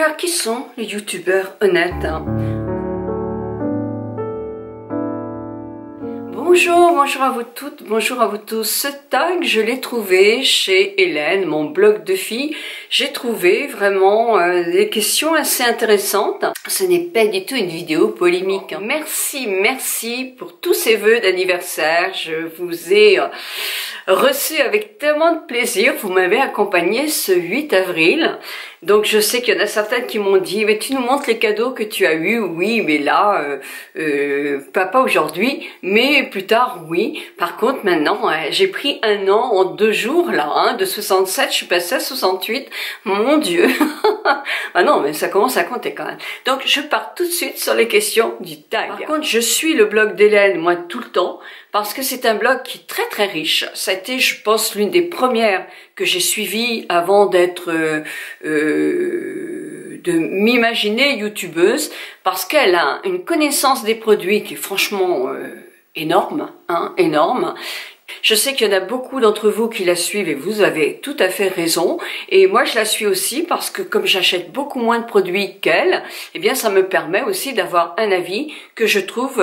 Alors, qui sont les youtubeurs honnêtes, hein? Bonjour à vous toutes, bonjour à vous tous. Ce tag, je l'ai trouvé chez Hélène, mon blog de filles. J'ai trouvé vraiment des questions assez intéressantes. Ce n'est pas du tout une vidéo polémique. Merci pour tous ces vœux d'anniversaire. Je vous ai reçu avec tellement de plaisir. Vous m'avez accompagné ce 8 avril. Donc je sais qu'il y en a certaines qui m'ont dit, mais tu nous montres les cadeaux que tu as eus. Oui, mais là, pas aujourd'hui, mais plus tard, oui. Par contre, maintenant, j'ai pris un an en 2 jours, là, hein, de 67, je suis passée à 68. Mon Dieu. Ah non, mais ça commence à compter quand même. Donc je pars tout de suite sur les questions du tag. Par contre, je suis le blog d'Hélène, moi, tout le temps, parce que c'est un blog qui est très riche. Ça a été, je pense, l'une des premières que j'ai suivies avant d'être de m'imaginer youtubeuse, parce qu'elle a une connaissance des produits qui est franchement énorme, hein, énorme. Je sais qu'il y en a beaucoup d'entre vous qui la suivent et vous avez tout à fait raison. Et moi, je la suis aussi parce que comme j'achète beaucoup moins de produits qu'elle, eh bien, ça me permet aussi d'avoir un avis que je trouve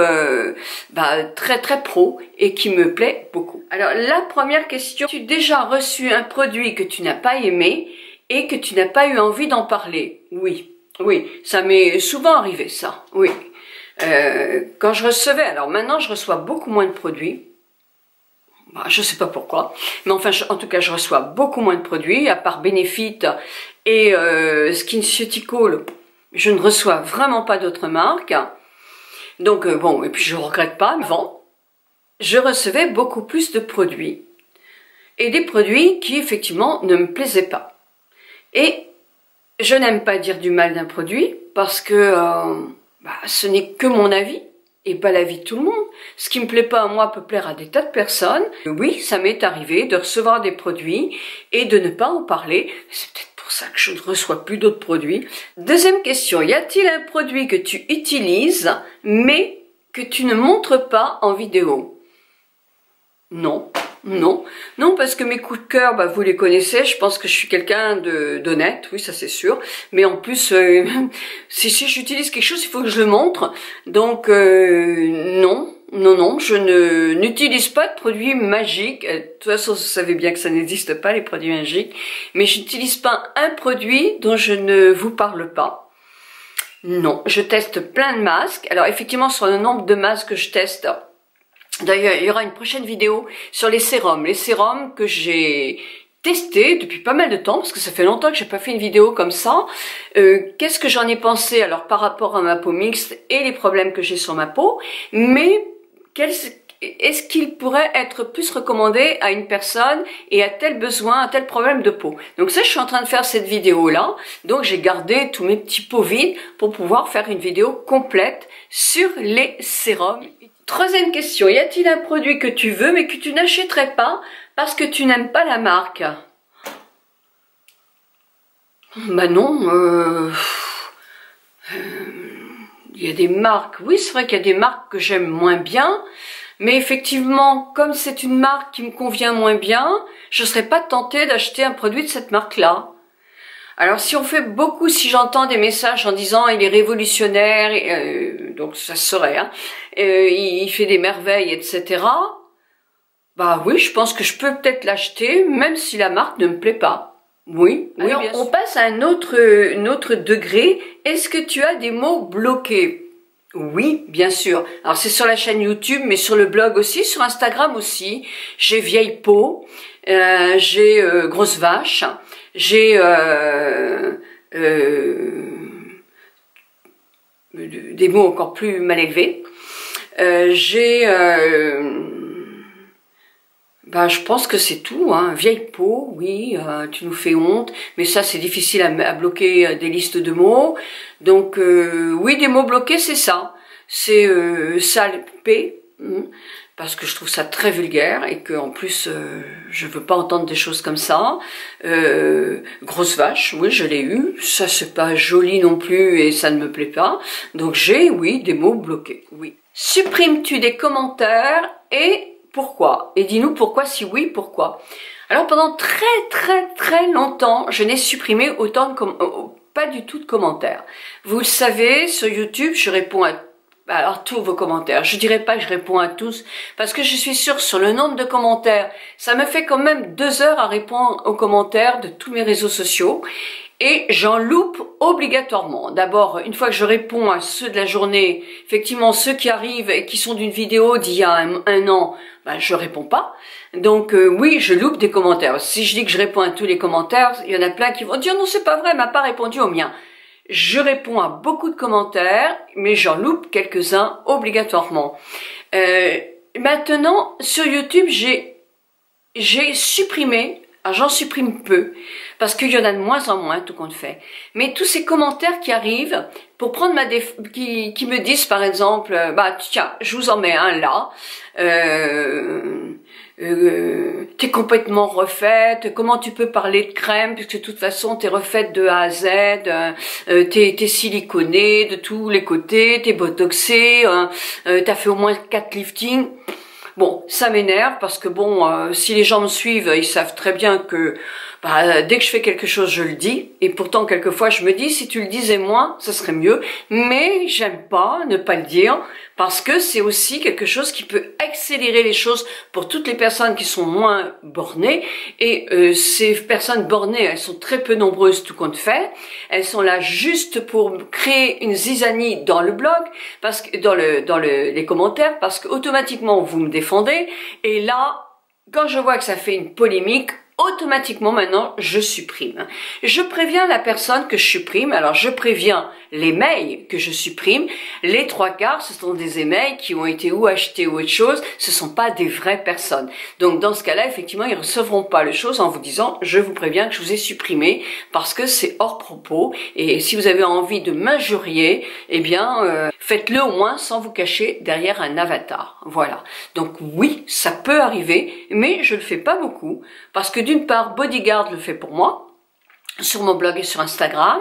très pro et qui me plaît beaucoup. Alors, la première question, tu as déjà reçu un produit que tu n'as pas aimé et que tu n'as pas eu envie d'en parler? Oui, ça m'est souvent arrivé, ça, oui. Quand je recevais, alors maintenant, je reçois beaucoup moins de produits. Je sais pas pourquoi, mais enfin, en tout cas, je reçois beaucoup moins de produits, à part Benefit et SkinCeuticals, je ne reçois vraiment pas d'autres marques. Donc bon, et puis je regrette pas, mais avant, je recevais beaucoup plus de produits. Et des produits qui, effectivement, ne me plaisaient pas. Et je n'aime pas dire du mal d'un produit, parce que ce n'est que mon avis. Et pas l'avis de tout le monde. Ce qui me plaît pas à moi peut plaire à des tas de personnes. Oui, ça m'est arrivé de recevoir des produits et de ne pas en parler. C'est peut-être pour ça que je ne reçois plus d'autres produits. Deuxième question, y a-t-il un produit que tu utilises mais que tu ne montres pas en vidéo? Non. Non, parce que mes coups de cœur, vous les connaissez, je pense que je suis quelqu'un d'honnête, oui, ça c'est sûr, mais en plus, si j'utilise quelque chose, il faut que je le montre, donc non, je n'utilise pas de produits magiques, de toute façon, vous savez bien que ça n'existe pas, les produits magiques, mais je n'utilise pas un produit dont je ne vous parle pas. Non, je teste plein de masques, alors effectivement, sur le nombre de masques que je teste, d'ailleurs, il y aura une prochaine vidéo sur les sérums que j'ai testés depuis pas mal de temps, parce que ça fait longtemps que j'ai pas fait une vidéo comme ça. Qu'est-ce que j'en ai pensé alors par rapport à ma peau mixte et les problèmes que j'ai sur ma peau, mais est-ce qu'il pourrait être plus recommandé à une personne et à tel besoin, à tel problème de peau? Donc ça, je suis en train de faire cette vidéo-là. Donc j'ai gardé tous mes petits pots vides pour pouvoir faire une vidéo complète sur les sérums. Troisième question, y a-t-il un produit que tu veux mais que tu n'achèterais pas parce que tu n'aimes pas la marque? Non, il y a des marques, oui c'est vrai qu'il y a des marques que j'aime moins bien, mais effectivement, comme c'est une marque qui me convient moins bien, je ne serais pas tentée d'acheter un produit de cette marque-là. Alors si on fait beaucoup, si j'entends des messages en disant il est révolutionnaire, donc ça serait, hein, il fait des merveilles, etc. Oui, je pense que je peux peut-être l'acheter, même si la marque ne me plaît pas. Oui, alors, bien sûr. On passe à un autre degré. Est-ce que tu as des mots bloqués? Oui, bien sûr. Alors c'est sur la chaîne YouTube, mais sur le blog aussi, sur Instagram aussi. J'ai vieille peau, j'ai grosse vache. J'ai des mots encore plus mal élevés. Je pense que c'est tout, hein. Vieille peau, oui, tu nous fais honte, mais ça c'est difficile à bloquer des listes de mots. Donc oui, des mots bloqués, c'est ça. C'est sale P. Parce que je trouve ça très vulgaire et que en plus je veux pas entendre des choses comme ça. Grosse vache, oui je l'ai eu, ça c'est pas joli non plus et ça ne me plaît pas. Donc j'ai, oui, des mots bloqués, oui. Supprimes-tu des commentaires et pourquoi? Et dis-nous pourquoi, si oui, pourquoi? Alors pendant très longtemps, je n'ai supprimé pas du tout de commentaires. Vous le savez, sur YouTube, je réponds à tous vos commentaires. Je dirais pas que je réponds à tous, parce que je suis sûre, sur le nombre de commentaires, ça me fait quand même 2 heures à répondre aux commentaires de tous mes réseaux sociaux. Et j'en loupe obligatoirement. D'abord, une fois que je réponds à ceux de la journée, effectivement, ceux qui arrivent et qui sont d'une vidéo d'il y a un an, ben, je réponds pas. Donc oui, je loupe des commentaires. Si je dis que je réponds à tous les commentaires, il y en a plein qui vont dire non, c'est pas vrai, elle m'a pas répondu aux miens. Je réponds à beaucoup de commentaires, mais j'en loupe quelques-uns obligatoirement. Maintenant, sur YouTube, j'ai supprimé. Alors j'en supprime peu, parce qu'il y en a de moins en moins, tout compte fait. Mais tous ces commentaires qui arrivent, pour prendre qui me disent par exemple, bah tiens, je vous en mets un là, t'es complètement refaite, comment tu peux parler de crème, puisque de toute façon t'es refaite de A à Z, t'es siliconée de tous les côtés, t'es botoxée, t'as fait au moins 4 liftings. Bon, ça m'énerve parce que bon, si les gens me suivent, ils savent très bien que dès que je fais quelque chose, je le dis. Et pourtant, quelquefois, je me dis, si tu le disais moins, ça serait mieux. Mais j'aime pas ne pas le dire parce que c'est aussi quelque chose qui peut accélérer les choses pour toutes les personnes qui sont moins bornées. Et ces personnes bornées, elles sont très peu nombreuses, tout compte fait. Elles sont là juste pour créer une zizanie dans le blog, parce que dans les commentaires, parce qu'automatiquement vous me défendez. Et là, quand je vois que ça fait une polémique, automatiquement maintenant je supprime. Je préviens la personne que je supprime, alors je préviens les mails que je supprime, les 3/4 ce sont des emails qui ont été ou achetés ou autre chose, ce sont pas des vraies personnes. Donc dans ce cas-là, effectivement, ils recevront pas le chose en vous disant je vous préviens que je vous ai supprimé parce que c'est hors propos et si vous avez envie de m'injurier, eh bien faites-le au moins sans vous cacher derrière un avatar. Voilà. Donc oui, ça peut arriver, mais je le fais pas beaucoup parce que d'une part, Bodyguard le fait pour moi, sur mon blog et sur Instagram,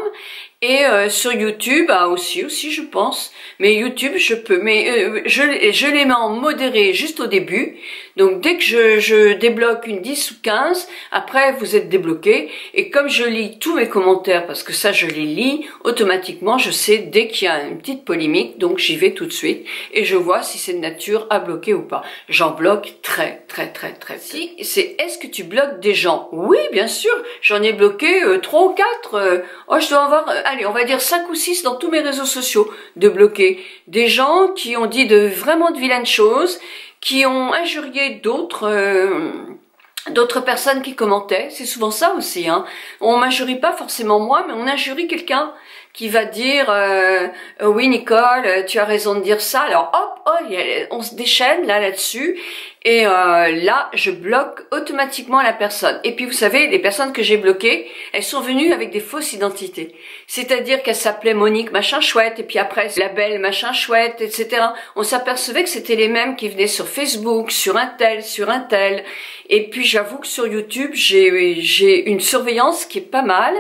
et sur YouTube aussi je pense, mais YouTube je peux, mais je les mets en modéré juste au début, donc dès que je débloque une 10 ou 15, après vous êtes débloqué, et comme je lis tous mes commentaires, parce que ça je les lis, automatiquement je sais dès qu'il y a une petite polémique, donc j'y vais tout de suite, et je vois si c'est de nature à bloquer ou pas. J'en bloque très peu. Si, c'est est-ce que tu bloques des gens? Oui, bien sûr, j'en ai bloqué 3 ou 4, je dois avoir... allez, on va dire 5 ou 6 dans tous mes réseaux sociaux de bloquer des gens qui ont dit vraiment de vilaines choses, qui ont injurié d'autres personnes qui commentaient. C'est souvent ça aussi, hein. On m'injurie pas forcément moi, mais on injurie quelqu'un qui va dire oui Nicole, tu as raison de dire ça. Alors hop, on se déchaîne là-dessus. Et là, je bloque automatiquement la personne. Et puis, vous savez, les personnes que j'ai bloquées, elles sont venues avec des fausses identités. C'est-à-dire qu'elles s'appelaient Monique machin chouette, et puis après, la belle machin chouette, etc. On s'apercevait que c'était les mêmes qui venaient sur Facebook, sur un tel. Et puis, j'avoue que sur YouTube, j'ai une surveillance qui est pas mal,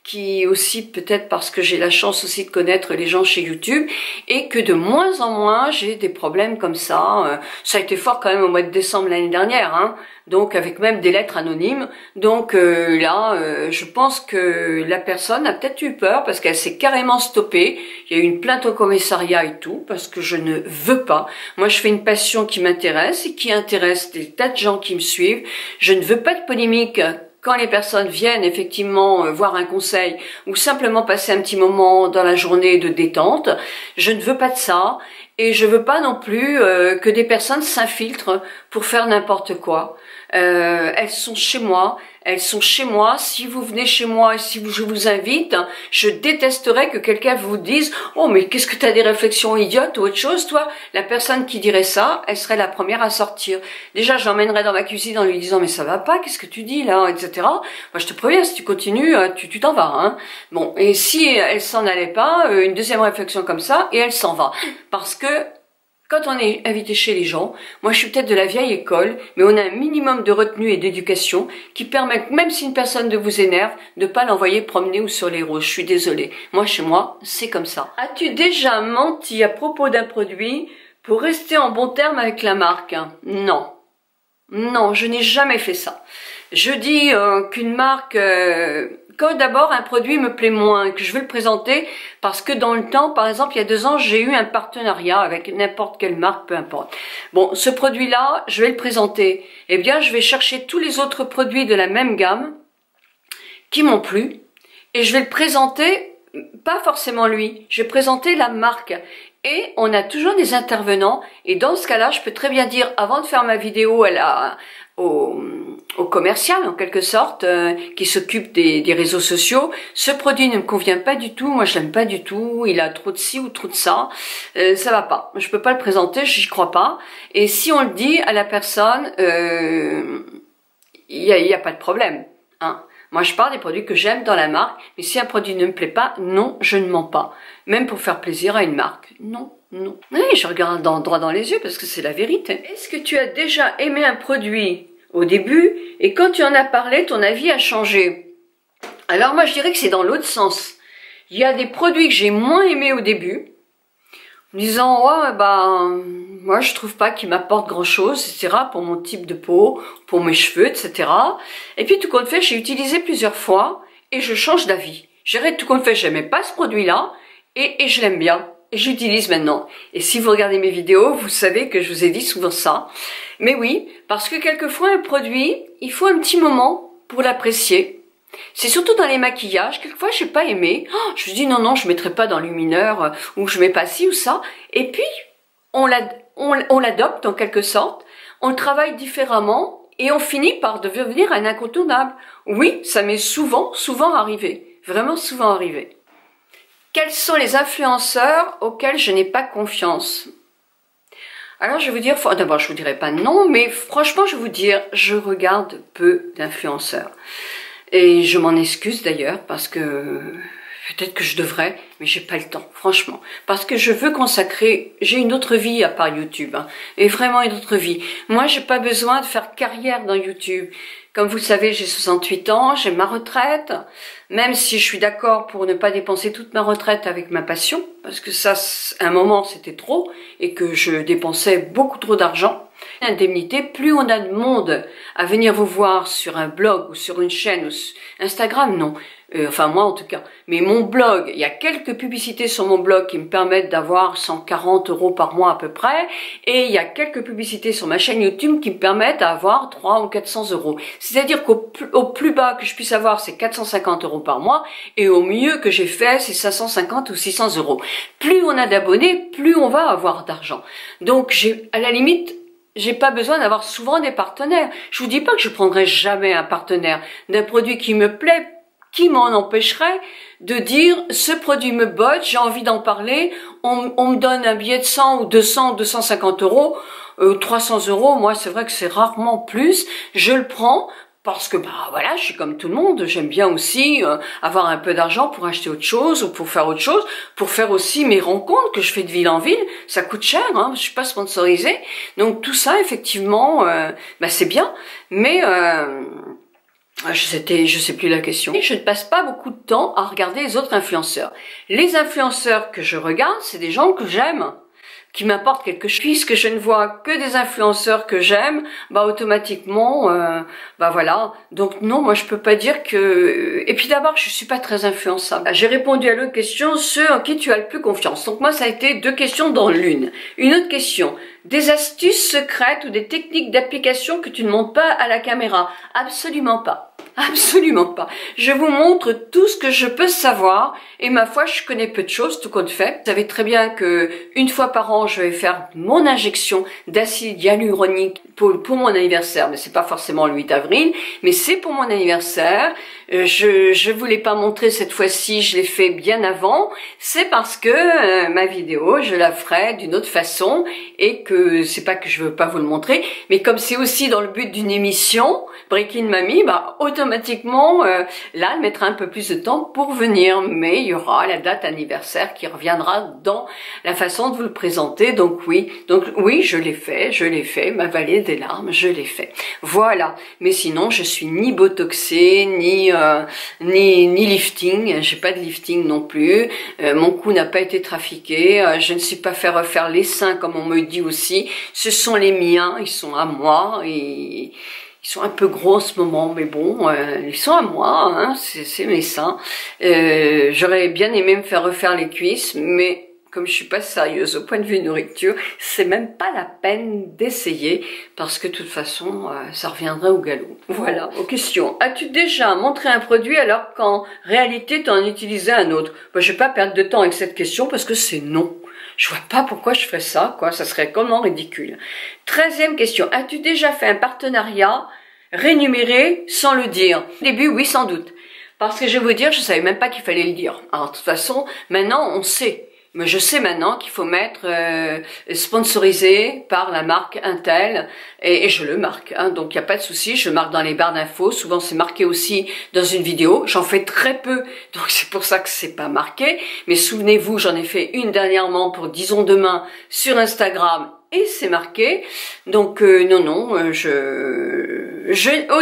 qui aussi peut-être parce que j'ai la chance aussi de connaître les gens chez YouTube et que de moins en moins j'ai des problèmes comme ça. Ça a été fort quand même au mois de décembre l'année dernière, hein, donc avec même des lettres anonymes. Donc là, je pense que la personne a peut-être eu peur parce qu'elle s'est carrément stoppée. Il y a eu une plainte au commissariat et tout parce que je ne veux pas. Moi, je fais une passion qui m'intéresse et qui intéresse des tas de gens qui me suivent. Je ne veux pas de polémique. Quand les personnes viennent effectivement voir un conseil ou simplement passer un petit moment dans la journée de détente, je ne veux pas de ça et je veux pas non plus que des personnes s'infiltrent pour faire n'importe quoi. Elles sont chez moi. Si vous venez chez moi et si je vous invite, je détesterais que quelqu'un vous dise « Oh, mais qu'est-ce que tu as des réflexions idiotes » ou autre chose, toi. La personne qui dirait ça, elle serait la première à sortir. Déjà, j'emmènerais dans ma cuisine en lui disant « Mais ça va pas, qu'est-ce que tu dis là ?» etc. Moi, je te préviens, si tu continues, tu t'en vas. Hein. Bon, et si elle s'en allait pas, une deuxième réflexion comme ça, et elle s'en va. Parce que quand on est invité chez les gens, moi je suis peut-être de la vieille école, mais on a un minimum de retenue et d'éducation qui permet, même si une personne de vous énerve, de pas l'envoyer promener ou sur les routes. Je suis désolée. Moi, chez moi, c'est comme ça. As-tu déjà menti à propos d'un produit pour rester en bon terme avec la marque? Non. Non, je n'ai jamais fait ça. Je dis qu'une marque quand d'abord un produit me plaît moins, que je veux le présenter, parce que dans le temps, par exemple, il y a 2 ans, j'ai eu un partenariat avec n'importe quelle marque, peu importe. Bon, ce produit-là, je vais le présenter. Eh bien, je vais chercher tous les autres produits de la même gamme qui m'ont plu, et je vais le présenter, pas forcément lui, je vais présenter la marque. Et on a toujours des intervenants, et dans ce cas-là, je peux très bien dire, avant de faire ma vidéo au commercial, en quelque sorte, qui s'occupe des réseaux sociaux, ce produit ne me convient pas du tout, moi je l'aime pas du tout, il a trop de ci ou trop de ça, ça va pas, je peux pas le présenter, j'y crois pas. Et si on le dit à la personne, il y a pas de problème, hein. Moi, je parle des produits que j'aime dans la marque, mais si un produit ne me plaît pas, non, je ne mens pas. Même pour faire plaisir à une marque. Non, non. Oui, je regarde droit dans les yeux parce que c'est la vérité. Est-ce que tu as déjà aimé un produit au début et quand tu en as parlé, ton avis a changé? Alors moi, je dirais que c'est dans l'autre sens. Il y a des produits que j'ai moins aimés au début, en me disant, ouais, moi je trouve pas qu'ils m'apportent grand chose, etc. pour mon type de peau, pour mes cheveux, etc. Et puis tout compte fait, j'ai utilisé plusieurs fois et je change d'avis. J'arrête tout compte fait, j'aimais pas ce produit-là et je l'aime bien. Et j'utilise maintenant. Et si vous regardez mes vidéos, vous savez que je vous ai dit souvent ça. Mais oui, parce que quelquefois un produit, il faut un petit moment pour l'apprécier. C'est surtout dans les maquillages, quelquefois je n'ai pas aimé, je me dis non, je ne mettrai pas dans lumineur, ou je mets pas ci ou ça, et puis on l'adopte en quelque sorte, on le travaille différemment, et on finit par devenir un incontournable. Oui, ça m'est souvent arrivé, vraiment souvent arrivé. Quels sont les influenceurs auxquels je n'ai pas confiance? Alors je vais vous dire, d'abord je vous dirai pas non, mais franchement je vais vous dire, je regarde peu d'influenceurs. Et je m'en excuse d'ailleurs parce que peut-être que je devrais, mais j'ai pas le temps, franchement. Parce que je veux consacrer, j'ai une autre vie à part YouTube, hein, et vraiment une autre vie. Moi, j'ai pas besoin de faire carrière dans YouTube. Comme vous le savez, j'ai 68 ans, j'ai ma retraite, même si je suis d'accord pour ne pas dépenser toute ma retraite avec ma passion, parce que ça, à un moment, c'était trop, et que je dépensais beaucoup trop d'argent. Indemnité, plus on a de monde à venir vous voir sur un blog ou sur une chaîne ou sur Instagram, non. Enfin moi en tout cas. Mais mon blog, il y a quelques publicités sur mon blog qui me permettent d'avoir 140 € par mois à peu près. Et il y a quelques publicités sur ma chaîne YouTube qui me permettent d'avoir 300 ou 400 €. C'est-à-dire qu'au plus bas que je puisse avoir, c'est 450 € par mois. Et au mieux que j'ai fait, c'est 550 ou 600 €. Plus on a d'abonnés, plus on va avoir d'argent. Donc à la limite, j'ai pas besoin d'avoir souvent des partenaires. Je vous dis pas que je prendrai jamais un partenaire d'un produit qui me plaît. Qui m'en empêcherait de dire ce produit me botte, j'ai envie d'en parler, on me donne un billet de 100 ou 200 ou 250 €, 300 €, moi c'est vrai que c'est rarement plus, je le prends parce que voilà, je suis comme tout le monde, j'aime bien aussi avoir un peu d'argent pour acheter autre chose ou pour faire autre chose, pour faire aussi mes rencontres que je fais de ville en ville, ça coûte cher, hein, je suis pas sponsorisée, donc tout ça effectivement, c'est bien, mais je sais plus la question. Je ne passe pas beaucoup de temps à regarder les autres influenceurs. Les influenceurs que je regarde, c'est des gens que j'aime, qui m'apportent quelque chose. Puisque je ne vois que des influenceurs que j'aime, automatiquement, voilà. Donc non, moi je peux pas dire que... Et puis d'abord, je suis pas très influençable. J'ai répondu à l'autre question, ceux en qui tu as le plus confiance. Donc moi, ça a été 2 questions dans l'une. Une autre question. Des astuces secrètes ou des techniques d'application que tu ne montres pas à la caméra? Absolument pas. Absolument pas. Je vous montre tout ce que je peux savoir et ma foi, je connais peu de choses, tout compte fait. Vous savez très bien que une fois par an, je vais faire mon injection d'acide hyaluronique pour mon anniversaire, mais c'est pas forcément le 8 avril, mais c'est pour mon anniversaire. Je vous l'ai pas montré cette fois-ci, je l'ai fait bien avant. C'est parce que ma vidéo, je la ferai d'une autre façon et que c'est pas que je veux pas vous le montrer, mais comme c'est aussi dans le but d'une émission, Breaking Mamie, automatiquement, là, elle mettra un peu plus de temps pour venir, mais il y aura la date anniversaire qui reviendra dans la façon de vous le présenter. Donc oui, je l'ai fait, ma vallée des larmes, je l'ai fait. Voilà. Mais sinon, je suis ni botoxée, ni lifting. J'ai pas de lifting non plus. Mon cou n'a pas été trafiqué. Je ne suis pas fait refaire les seins comme on me dit aussi. Ce sont les miens, ils sont à moi Ils sont un peu gros en ce moment, mais bon, ils sont à moi, hein, c'est mes seins. J'aurais bien aimé me faire refaire les cuisses, mais comme je suis pas sérieuse au point de vue nourriture, c'est même pas la peine d'essayer, parce que de toute façon, ça reviendrait au galop. Voilà, aux questions. As-tu déjà montré un produit alors qu'en réalité, tu en utilisais un autre? Bah, je vais pas perdre de temps avec cette question, parce que c'est non. Je vois pas pourquoi je ferais ça, quoi. Ça serait comment ridicule. 13e question. As-tu déjà fait un partenariat rémunéré sans le dire? Au début, oui, sans doute. Parce que je vais vous dire, je savais même pas qu'il fallait le dire. Alors, de toute façon, maintenant, on sait. Mais je sais maintenant qu'il faut mettre sponsorisé par la marque Intel et je le marque. Hein, donc il n'y a pas de souci, je marque dans les barres d'infos. Souvent c'est marqué aussi dans une vidéo. J'en fais très peu, donc c'est pour ça que c'est pas marqué. Mais souvenez-vous, j'en ai fait une dernièrement pour Disons Demain sur Instagram et c'est marqué. Donc non, au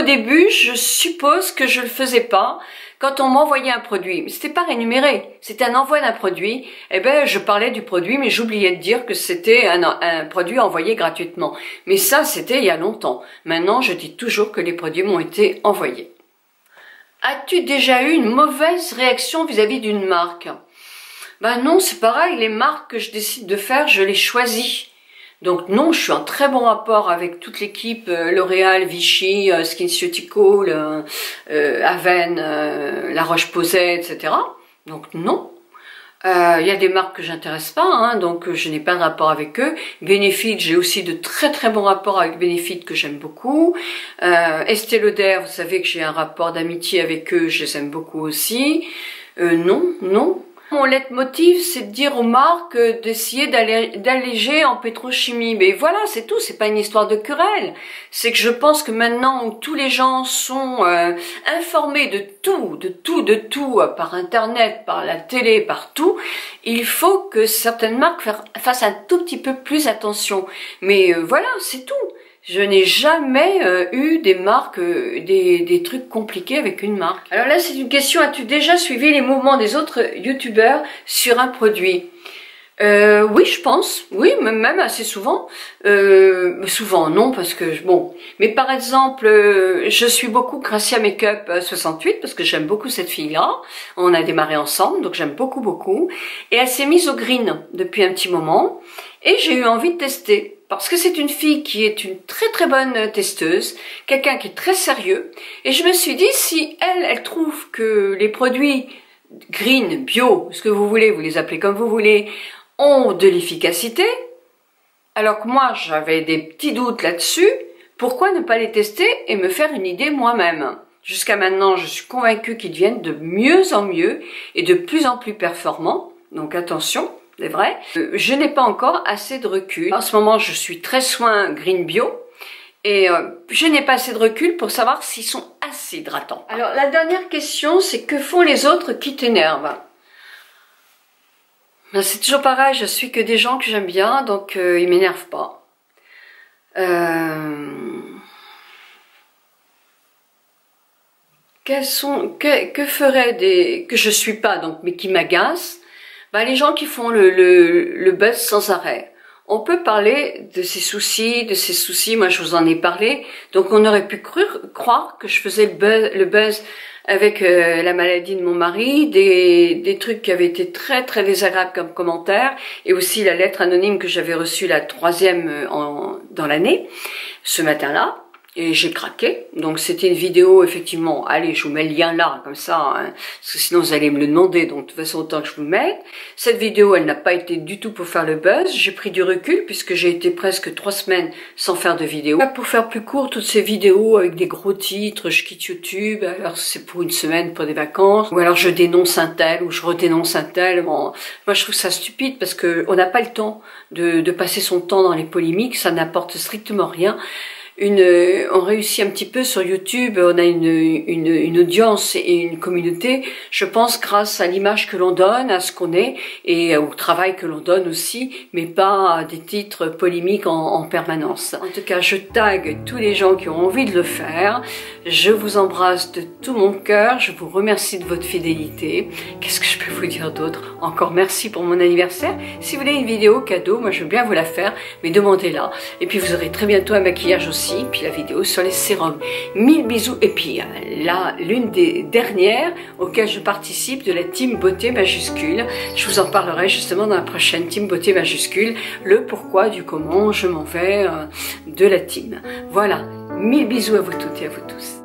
début je suppose que je le faisais pas. Quand on m'envoyait un produit, mais c'était pas rémunéré, c'était un envoi d'un produit, eh ben je parlais du produit, mais j'oubliais de dire que c'était un produit envoyé gratuitement. Mais ça, c'était il y a longtemps. Maintenant, je dis toujours que les produits m'ont été envoyés. As-tu déjà eu une mauvaise réaction vis-à-vis d'une marque? Ben non, c'est pareil, les marques que je décide de faire, je les choisis. Donc non, je suis en très bon rapport avec toute l'équipe L'Oréal, Vichy, SkinCeuticals, Aven, La Roche-Posay, etc. Donc non. Il y a des marques que j'intéresse pas, hein, donc je n'ai pas de rapport avec eux. Benefit, j'ai aussi de très très bons rapports avec Benefit que j'aime beaucoup. Estée Lauder, vous savez que j'ai un rapport d'amitié avec eux, je les aime beaucoup aussi. Non. Mon leitmotiv, c'est de dire aux marques d'essayer d'alléger en pétrochimie. Mais voilà, c'est tout, c'est pas une histoire de querelle. C'est que je pense que maintenant où tous les gens sont informés de tout, par Internet, par la télé, partout, il faut que certaines marques fassent un tout petit peu plus attention. Mais voilà, c'est tout. Je n'ai jamais eu des marques, des trucs compliqués avec une marque. Alors là, c'est une question, as-tu déjà suivi les mouvements des autres youtubeurs sur un produit? Oui, je pense. Oui, même assez souvent. Souvent, non, parce que, bon. Mais par exemple, je suis beaucoup Gracia Makeup 68, parce que j'aime beaucoup cette fille-là. On a démarré ensemble, donc j'aime beaucoup. Et elle s'est mise au green depuis un petit moment. Et j'ai eu envie de tester. Parce que c'est une fille qui est une très très bonne testeuse, quelqu'un qui est très sérieux. Et je me suis dit, si elle trouve que les produits green, bio, ce que vous voulez, vous les appelez comme vous voulez, ont de l'efficacité, alors que moi j'avais des petits doutes là-dessus, pourquoi ne pas les tester et me faire une idée moi-même? Jusqu'à maintenant, je suis convaincue qu'ils deviennent de mieux en mieux et de plus en plus performants, donc attention. C'est vrai. Je n'ai pas encore assez de recul. En ce moment, je suis très soin green bio et je n'ai pas assez de recul pour savoir s'ils sont assez hydratants. Alors, la dernière question, c'est que font les autres qui t'énervent? Ben, c'est toujours pareil, je suis que des gens que j'aime bien, donc ils m'énervent pas. Que feraient que je suis pas, donc, mais qui m'agacent? Ben, les gens qui font le buzz sans arrêt. On peut parler de ces soucis, moi je vous en ai parlé, donc on aurait pu croire que je faisais le buzz avec la maladie de mon mari, des trucs qui avaient été très très désagréables comme commentaires, et aussi la lettre anonyme que j'avais reçue, la 3e dans l'année, ce matin-là. Et j'ai craqué, donc c'était une vidéo effectivement, allez je vous mets le lien là, comme ça, hein, parce que sinon vous allez me le demander, donc de toute façon autant que je vous le mette. Cette vidéo elle n'a pas été du tout pour faire le buzz, j'ai pris du recul puisque j'ai été presque 3 semaines sans faire de vidéo. Pour faire plus court, toutes ces vidéos avec des gros titres, je quitte YouTube, alors c'est pour une semaine pour des vacances, ou alors je dénonce un tel, ou je redénonce un tel. Bon, moi je trouve ça stupide parce que on n'a pas le temps de passer son temps dans les polémiques, ça n'apporte strictement rien. On réussit un petit peu sur YouTube, on a une audience et une communauté, je pense grâce à l'image que l'on donne, à ce qu'on est et au travail que l'on donne aussi, mais pas à des titres polémiques en permanence. En tout cas, je tag tous les gens qui ont envie de le faire, je vous embrasse de tout mon cœur, je vous remercie de votre fidélité. Qu'est-ce que je peux vous dire d'autre? Encore merci pour mon anniversaire. Si vous voulez une vidéo cadeau, moi je veux bien vous la faire, mais demandez-la. Et puis vous aurez très bientôt un maquillage aussi aussi, puis la vidéo sur les sérums. 1000 bisous. Et puis là, l'une des dernières auxquelles je participe de la team beauté majuscule. Je vous en parlerai justement dans la prochaine team beauté majuscule, le pourquoi du comment je m'en vais de la team. Voilà, 1000 bisous à vous toutes et à vous tous.